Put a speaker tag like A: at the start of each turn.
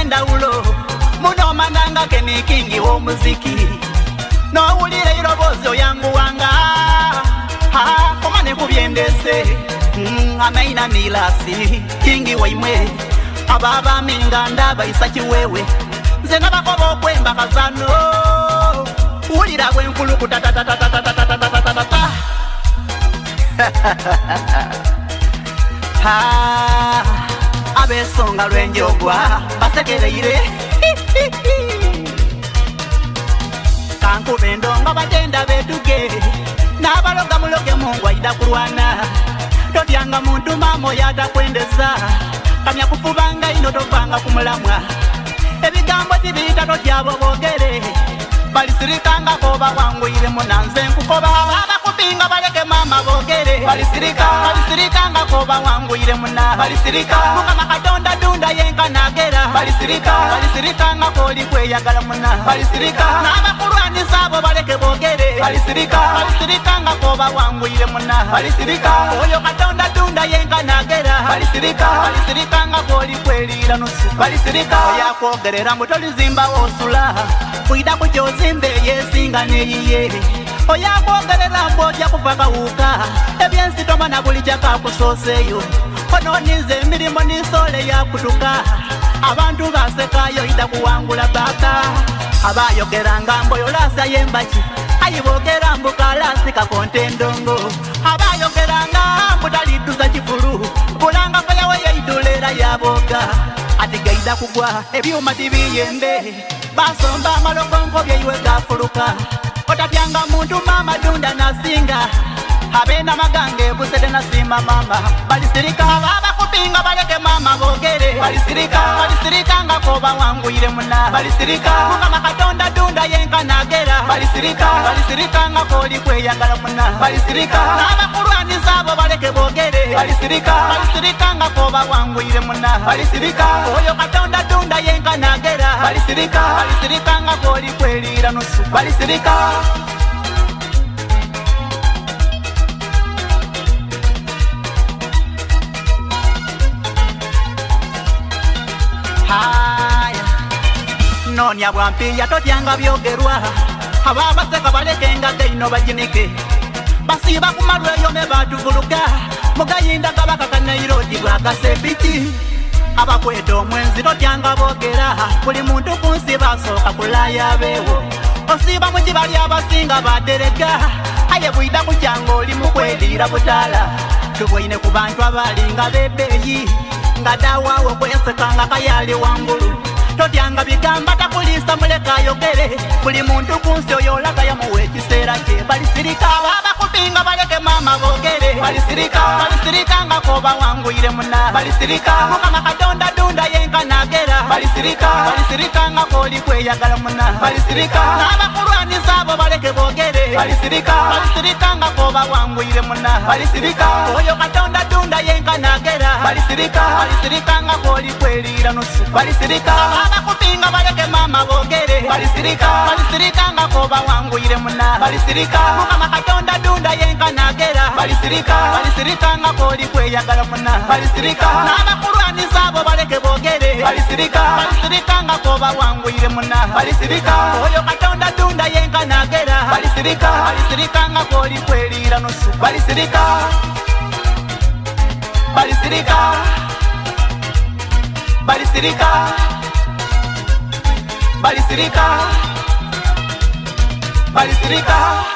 A: ebyendawulo muno mananga Kenny King w'omuziki n'owulira eiroboozi oyanguwanga komane kubyendese amaina nilasi Kingi waimwe ababaami nga ndaba isa kiwewe nze nabakoba okwemba kazano wulira bwenkulukuta abesonga lwenjogwa basegereire kankube ndonga batenda betuge n'abaloga muloge Mungu aida kulwana totyanga muntu mamo yatakwendeza kamya kufubanga ino tovanga kumulamwa ebigambo tibiyita totyabo bogere balisirikangako bawangwire munanze nkukoba abakupinga baleke mama bogere balisirikangako bawangwire muna mukama Katonda dunda yenka nagera balisirikangako olikweyagala muna n'abakulwanisa abo baleke bogere balisirikangako bawangwire muna oyo Katonda dunda yenka nagera balisirikangako olikwelira nusu oyakwogerera mbu tolizimba wosula kwida kukyozimbe yesinga neyiye oyakwogerera mbu ojja kufa kawuka ebyensi tomana buli kyakakusooseeyo ononize emirimu n'isole yakutuka abantu basekayo ida kuwangula baka abayogeranga mbu oyo laasa yembaki ayibogera mbu kalasi kakonte ndongo abayogeranga mbu taliduza kifulu bulanga fayawe yeidulera yaboga ati gaida kugwa ebyuma tibiyende basomba amalokonko byeiwe gafuluka otatyanga muntu mama dunda nasinga abena magange busede nasima mama balisirika abakupinga baleke mama bogere balisirikangako bawangwire muna mukama Katonda dunda yenka nagera balisirikangako olikweyagala muna n'abakulwanisa abo baleke bogere balisirikangako bawangwire muna oyo Katonda dunda yenka nagera balisirikangako olikwelira nusu nonya bwampiya totyanga byogerwa ababaseka balekenga gaino bajinike basiba kumalweyo ne batuvuluka mugayinda kabaka kanairoji bwakasepiti abakweta omwenzi totyanga bogera buli muntu kunsi basooka kulaya beewo osiba mukibali abasinga baderega aye bwida kukyanga oli mukwedira butaala tubwaine ku bantu abalinga bebeeyi nga dawawo kwesekanga kayali wangulu totyanga bigamba takulisa muleka ayogere buli muntu kunsi oyo olaga yamuwa ekiseera kye balisirika abakupinga baleke mama bogere balisirikangako bawangwire muna mukama Katonda dunda yenka nagera balisirikangako olikweyagala muna n'abakulwanisa abo baleke bogere balisirikangako bawangwire muna oyo Katonda dunda yenka nagera balisirikangako olikwelira nusu abakupinga baleke mama bogere balisirikangako bawangwire muna mukama Katonda dunda yenka nagera balisirikangako olikweyagala muna n'abakulwanisa abo baleke bogere balisirikangako bawangwire muna oyo Katonda dunda yenka nagera balisirikangako olikwelira nusu balisirika balisirika